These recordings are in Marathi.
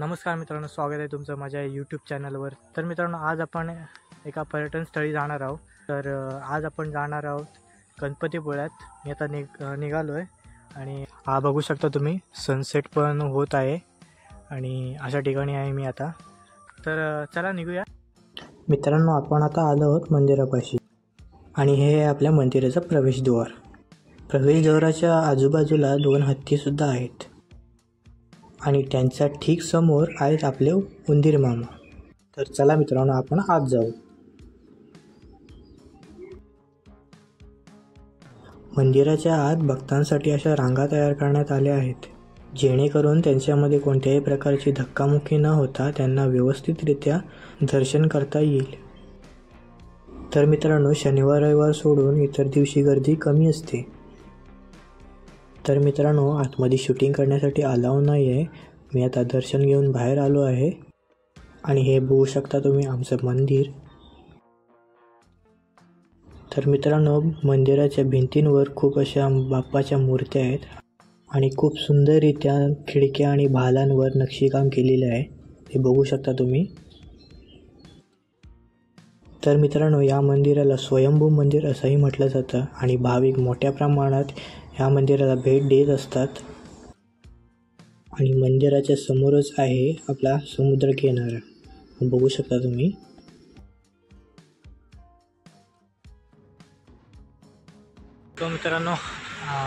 नमस्कार मित्रांनो, स्वागत आहे तुमचं माझ्या यूट्यूब चॅनलवर। तर मित्रांनो, आज आपण एका पर्यटन स्थळी जाणार आहोत। तर आज आपण जाणार आहोत गणपतीपुळ्यात। मी आता निघालो आहे आणि हा बघू शकता तुम्ही, सनसेट पण होत आहे आणि अशा ठिकाणी आहे मी आता। तर चला निघूया मित्रांनो। आपण आता आलो आहोत मंदिरापाशी आणि हे आहे आपल्या मंदिराचं प्रवेशद्वार। प्रवेशद्वाराच्या आजूबाजूला 2 हत्तीसुद्धा आहेत आणि त्यांच्या ठीक समोर आहेत आपले उंदीर मामा। तर चला मित्रांनो, आपण आत जाऊ। मंदिराच्या आत भक्तांसाठी अशा रांगा तयार करण्यात आल्या आहेत, जेणेकरून त्यांच्यामध्ये कोणत्याही प्रकारची धक्कामुक्की न होता त्यांना व्यवस्थितरित्या दर्शन करता येईल। तर मित्रांनो, शनिवार रविवार सोडून इतर दिवशी गर्दी कमी असते। तर मित्रांनो, आतमध्ये शूटिंग करण्यासाठी अलाव नाही आहे। मी आता दर्शन घेऊन बाहेर आलो आहे आणि हे बघू शकता तुम्ही आमचं मंदिर। तर मित्रांनो, मंदिराच्या भिंतींवर खूप अशा बाप्पाच्या मूर्त्या आहेत आणि खूप सुंदररित्या खिडक्या आणि भालांवर नक्षीकाम केलेले आहे, हे बघू शकता तुम्ही। तर मित्रांनो, या मंदिराला स्वयंभू मंदिर असंही म्हटलं जातं आणि भाविक मोठ्या प्रमाणात या मंदिराला भेट देत असतात। आणि मंदिराच्या समोरच आहे आपला समुद्र किनारा, बघू शकता तुम्ही। तो मित्रांनो,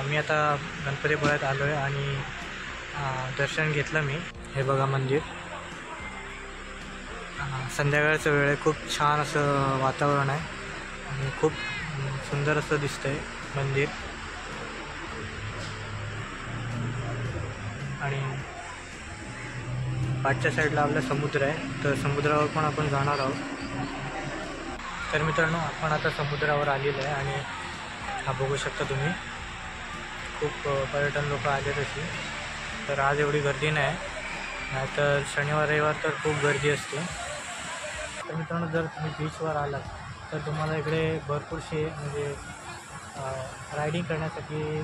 मी आता गणपतीपुळ्यात आलो आहे आणि दर्शन घेतलं मी। हे बघा मंदिर, संध्याकाळचं वेळ आहे, खूप छान असं वातावरण आहे आणि खूप सुंदर असं दिसतंय मंदिर। आणि पाठच्या साईडला आपला समुद्र आहे, तर समुद्रावर पण आपण जाणार आहोत। तर मित्रांनो, आपण आता समुद्रावर आलेलो आहे आणि हा बघू शकता तुम्ही, खूप पर्यटन लोक आले तशी। तर आज एवढी गर्दी नाही, नाहीतर शनिवार रविवार तर खूप गर्दी असते। तर मित्रांनो, जर तुम्ही बीचवर आलात तर तुम्हाला इकडे भरपूरसे म्हणजे रायडिंग करण्यासाठी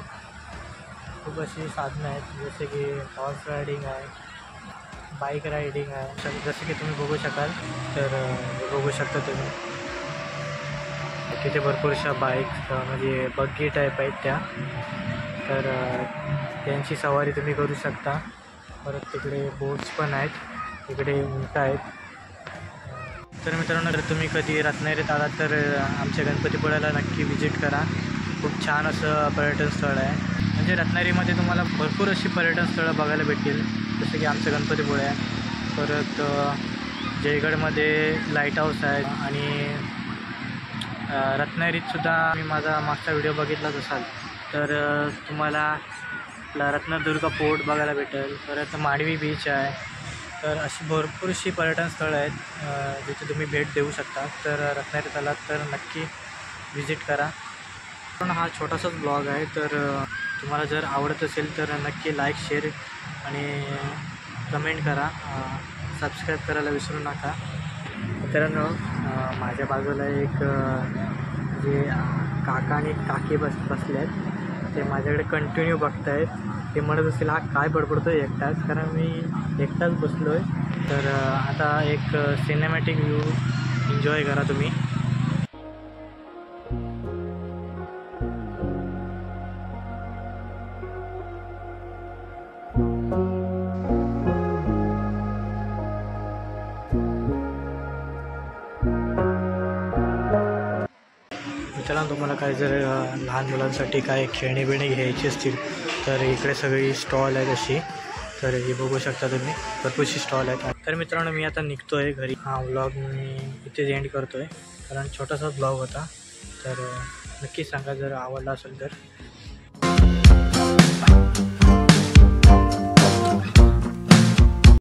खूप अशी साधनं आहेत, जसे की हॉर्स रायडिंग आहे, बाईक रायडिंग आहे, जसे की तुम्ही बघू शकाल। तर बघू शकता तुम्ही तिथे भरपूरशा बाईक म्हणजे बग्गी टाईप आहेत त्या, तर त्यांची सवारी तुम्ही करू शकता। परत तिकडे बोट्स पण आहेत, तिकडे उंट आहेत। तर मित्रांनो, जर तुम्ही कधी रत्नागिरीत आलात तर आमच्या गणपतीपुळ्याला नक्की विजिट करा। खूप छान असं पर्यटन स्थळ आहे, म्हणजे रत्नागिरीमध्ये तुम्हाला भरपूर अशी पर्यटन स्थळं बघायला भेटतील, जसं की आमचं गणपतीपुळे आहे। परत जयगडमध्ये लाईट हाऊस आहे आणि रत्नागिरीतसुद्धा मी माझा मागचा व्हिडिओ बघितलाच असाल तर तुम्हाला आपला रत्नदुर्ग फोर्ट बघायला भेटेल। परत मांडवी बीच आहे। तर अशी भरपूरशी पर्यटन स्थळं आहेत जिथे तुम्ही भेट देऊ शकता। तर रत्नागिरीत आलात तर नक्की विजिट करा। पण हा छोटासाच ब्लॉग आहे, तर तुम्हाला जर आवडत असेल तर नक्की लाईक, शेअर आणि कमेंट करा, सबस्क्राईब करायला विसरू नका। मित्रांनो, माझ्या बाजूला एक जे काका आणि काकी बसले आहेत, ते माझ्याकडे कंटिन्यू बघत आहेत। ते म्हणत असेल हा काय बडबडतो एकटाच, कारण मी एकटाच बसलो आहे। तर आता एक सिनेमॅटिक व्ह्यू एन्जॉय करा तुम्ही। मित्रांनो, तुम्हाला काय जर लहान मुलांसाठी काय खेळणी बिळणी घ्यायची असतील तर इकडे सगळी स्टॉल आहेत अशी। तर हे बघू शकता तुम्ही, भरपूरशी स्टॉल आहेत। तर मित्रांनो, मी आता निघतो आहे घरी। हा व्लॉग मी इथेच एंड करतो आहे, कारण छोटासा ब्लॉग होता। तर नक्की सांगा जर आवडला असेल तर।